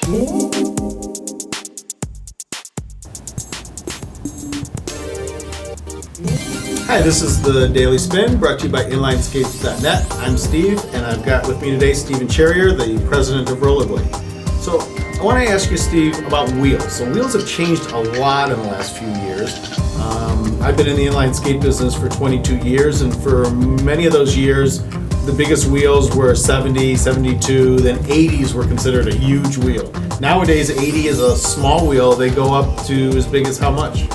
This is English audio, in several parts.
Hi, this is the Daily Spin, brought to you by InlineSkates.net. I'm Steve, and I've got with me today Stephen Cherrier, the president of Rollerblade. So I want to ask you, Steve, about wheels. So wheels have changed a lot in the last few years. I've been in the inline skate business for 22 years, and for many of those years, the biggest wheels were 70, 72, then 80s were considered a huge wheel. Nowadays, 80 is a small wheel. They go up to as big as how much?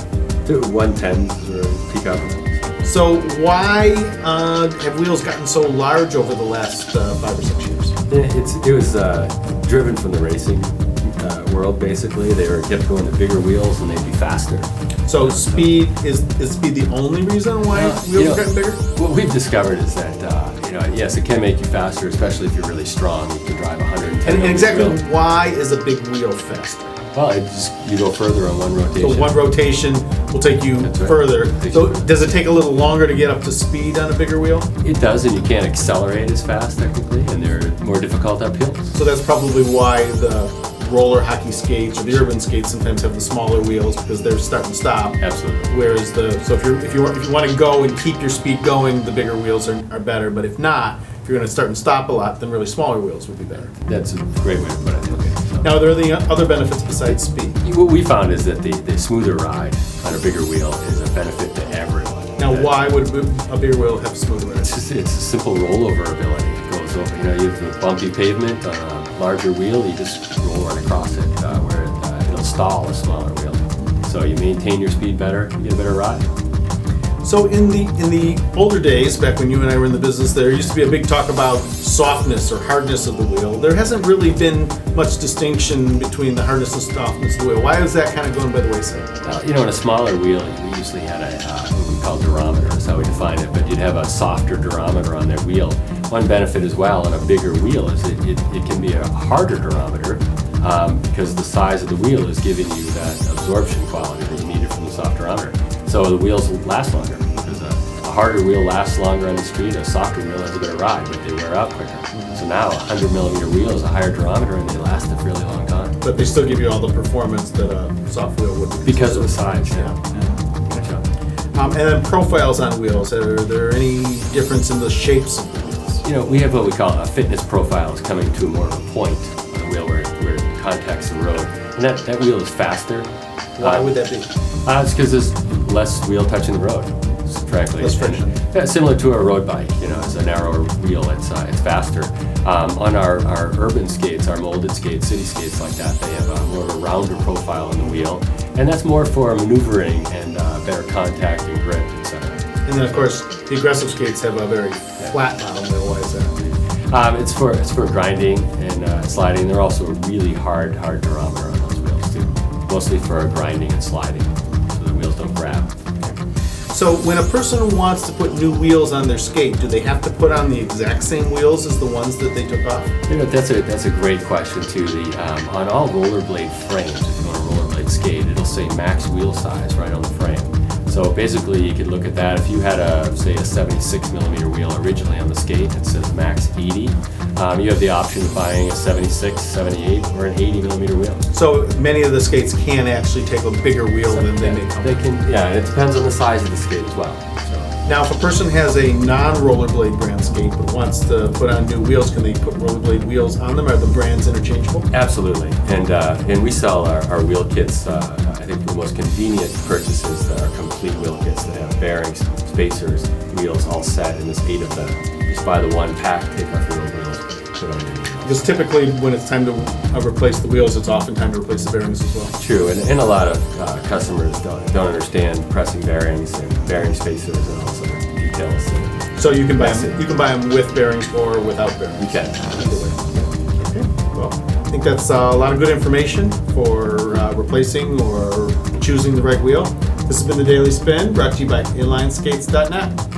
To 110s or peak out. So why have wheels gotten so large over the last 5 or 6 years? It was driven from the racing world, basically. They were kept going to bigger wheels and they'd be faster. So speed is speed the only reason why wheels are getting bigger? What we've discovered is that yes, it can make you faster, especially if you're really strong. You can drive 110. And exactly why is a big wheel faster? Well, you go further on one rotation. So one rotation will take you further. So does it take a little longer to get up to speed on a bigger wheel? It does, and you can't accelerate as fast technically, and they're more difficult uphills. So that's probably why the roller hockey skates or the urban skates sometimes have the smaller wheels, because they're start and stop. Absolutely. Whereas if you want to go and keep your speed going, the bigger wheels are better. But if not, if you're going to start and stop a lot, then really smaller wheels would be better. That's a great way to put it. Okay. Now, are there any other benefits besides speed? What we found is that the smoother ride on a bigger wheel is a benefit to everyone. Now, why would a bigger wheel have smoother ride? It's a simple rollover ability. It goes over. You have the bumpy pavement on a larger wheel. You just roll right across it, where it'll stall a smaller wheel. So you maintain your speed better. You get a better ride. So in the older days, back when you and I were in the business, there used to be a big talk about softness or hardness of the wheel. There hasn't really been much distinction between the hardness and softness of the wheel. Why is that kind of going by the wayside? In a smaller wheel, we usually had what we call durometer, is how we define it, but you'd have a softer durometer on that wheel. One benefit as well on a bigger wheel is it can be a harder durometer because the size of the wheel is giving you that absorption quality that you needed from the soft durometer. So the wheels last longer, because a harder wheel lasts longer on the street. A softer wheel has a better ride, but they wear out quicker. So now a 100 millimeter wheel is a higher durometer, and they last a really long time. But they still give you all the performance that a soft wheel would. Because of the size, yeah. And then profiles on wheels. Are there any difference in the shapes of the wheels? We have what we call a fitness profile. Is coming to more of a point on the wheel where it contacts the road, and that wheel is faster. Why would that be? It's because there's less wheel touching the road, frankly. Less friction. Similar to a road bike, it's a narrower wheel, it's faster. On our urban skates, our molded skates, city skates like that, they have more of a rounder profile on the wheel, and that's more for maneuvering and better contact and grip, etc. And then, of course, the aggressive skates have a very flat bottom wheel. Why is that? It's for grinding and sliding. They're also a really hard durometer on those wheels too, mostly for grinding and sliding, so the wheels don't grab. So when a person wants to put new wheels on their skate, do they have to put on the exact same wheels as the ones that they took off? That's a great question too. On all rollerblade frames, if you want a rollerblade skate, it'll say max wheel size right on the frame. So basically, you could look at that. If you had a 76 millimeter wheel originally on the skate, it says max 80. You have the option of buying a 76, 78, or an 80 millimeter wheel. So many of the skates can actually take a bigger wheel than they may come. They can, and it depends on the size of the skate as well. Now, if a person has a non-rollerblade brand skate but wants to put on new wheels, can they put rollerblade wheels on them? Are the brands interchangeable? Absolutely, and we sell our wheel kits. I think the most convenient purchases are complete wheel kits that have bearings, spacers, wheels all set, and there's 8 of them. Just buy the one pack, take off your old wheels, put on your new wheels. Because typically when it's time to replace the wheels, it's often time to replace the bearings as well. True, and a lot of customers don't understand pressing bearings and bearing spacers and all sorts of details. So you can buy them with bearings or without bearings. You can. Okay. Well, I think that's a lot of good information for replacing or choosing the right wheel. This has been the Daily Spin, brought to you by InlineSkates.net.